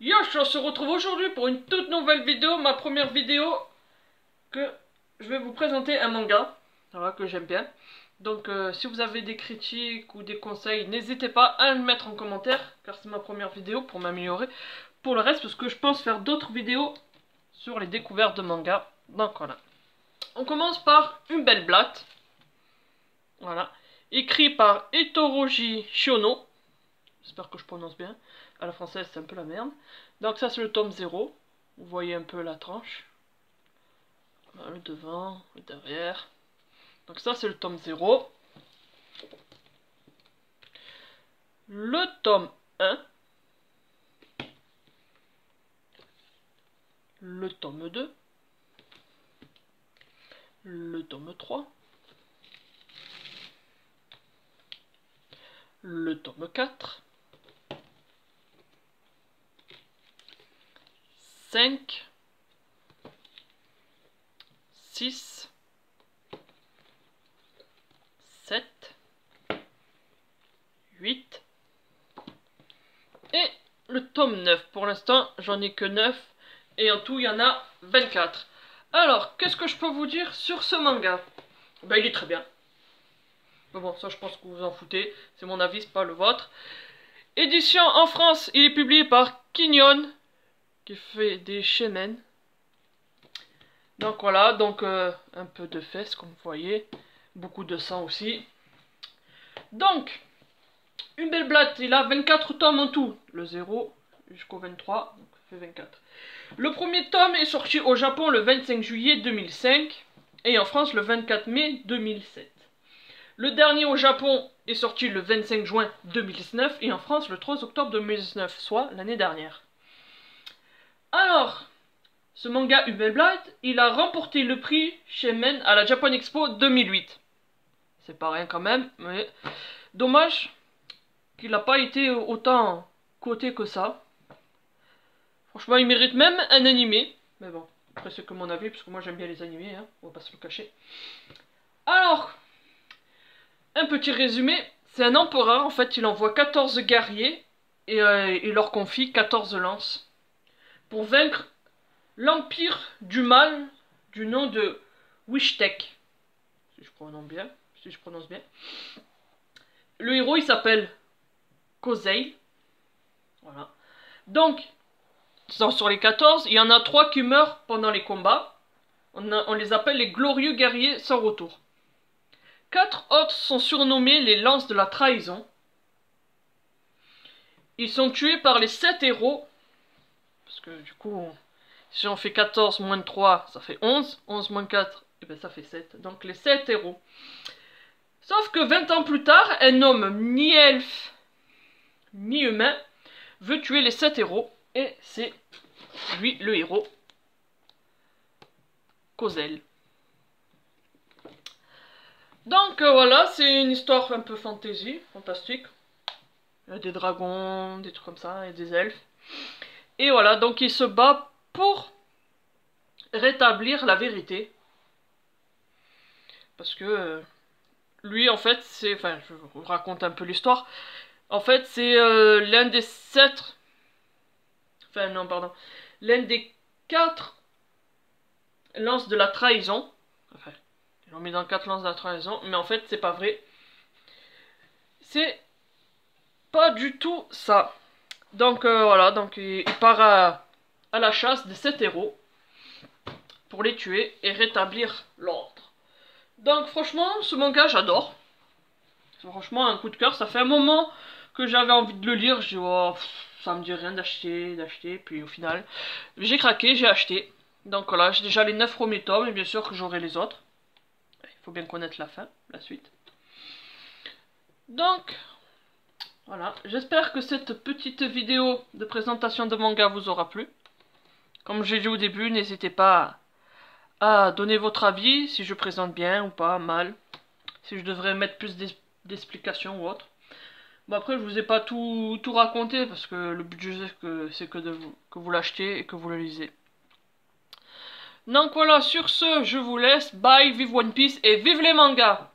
Yosh, on se retrouve aujourd'hui pour une toute nouvelle vidéo, ma première vidéo que je vais vous présenter un manga, voilà, que j'aime bien. Donc si vous avez des critiques ou des conseils, n'hésitez pas à le mettre en commentaire, car c'est ma première vidéo pour m'améliorer pour le reste, parce que je pense faire d'autres vidéos sur les découvertes de manga. Donc voilà. On commence par Une Belle Blatte, voilà, écrit par Itoroji Shiono. J'espère que je prononce bien. À la française, c'est un peu la merde. Donc ça, c'est le tome 0. Vous voyez un peu la tranche. Voilà, le devant, le derrière. Donc ça, c'est le tome 0. Le tome 1. Le tome 2. Le tome 3. Le tome 4. 5, 6, 7, 8 et le tome 9. Pour l'instant, j'en ai que 9 et en tout, il y en a 24. Alors, qu'est-ce que je peux vous dire sur ce manga? Ben, il est très bien. Mais bon, ça, je pense que vous en foutez. C'est mon avis, c'est pas le vôtre. Édition en France, il est publié par Kinyon, qui fait des shonen. Donc voilà, donc un peu de fesses comme vous voyez, beaucoup de sang aussi. Donc, Une Belle Blatte, il a 24 tomes en tout, le 0 jusqu'au 23, donc ça fait 24. Le premier tome est sorti au Japon le 25 juillet 2005 et en France le 24 mai 2007. Le dernier au Japon est sorti le 25 juin 2019 et en France le 3 octobre 2019, soit l'année dernière. Alors, ce manga Une Belle Blatte, il a remporté le prix Shonen à la Japan Expo 2008. C'est pas rien quand même, mais dommage qu'il n'a pas été autant coté que ça. Franchement, il mérite même un animé. Mais bon, après c'est que mon avis, parce que moi j'aime bien les animés, hein, on va pas se le cacher. Alors, un petit résumé. C'est un empereur, en fait, il envoie 14 guerriers et il leur confie 14 lances pour vaincre l'Empire du Mal du nom de Wishtek, si je prononce bien. Le héros, il s'appelle Kosei. Voilà. Donc, sur les 14, il y en a 3 qui meurent pendant les combats. On les appelle les glorieux guerriers sans retour. 4 autres sont surnommés les lances de la trahison. Ils sont tués par les 7 héros. Parce que du coup, si on fait 14 moins 3, ça fait 11. 11 moins 4, et ben ça fait 7. Donc les 7 héros. Sauf que 20 ans plus tard, un homme ni elfe, ni humain, veut tuer les 7 héros. Et c'est lui le héros, Kozel. Donc voilà, c'est une histoire un peu fantasy, fantastique. Il y a des dragons, des trucs comme ça, et des elfes. Et voilà, donc il se bat pour rétablir la vérité. Parce que lui, en fait, c'est... Enfin, je vous raconte un peu l'histoire. En fait, c'est l'un des 7... Enfin, non, pardon. L'un des 4 lances de la trahison. Enfin, ils l'ont mis dans 4 lances de la trahison. Mais en fait, c'est pas vrai. C'est pas du tout ça. Donc, voilà. Donc, il part à la chasse des 7 héros. Pour les tuer et rétablir l'ordre. Donc franchement, ce manga, j'adore. C'est franchement un coup de cœur. Ça fait un moment que j'avais envie de le lire. J'ai dit, oh, ça me dit rien d'acheter. Puis au final, j'ai craqué, j'ai acheté. Donc voilà, j'ai déjà les 9 premiers tomes. Et bien sûr que j'aurai les autres. Il faut bien connaître la fin, la suite. Donc, voilà. J'espère que cette petite vidéo de présentation de manga vous aura plu. Comme j'ai dit au début, n'hésitez pas à donner votre avis, si je présente bien ou pas, mal. Si je devrais mettre plus d'explications ou autre. Bon après je vous ai pas tout raconté parce que le but du jeu c'est que vous l'achetiez et que vous le lisez. Donc voilà, sur ce, je vous laisse. Bye, vive One Piece et vive les mangas!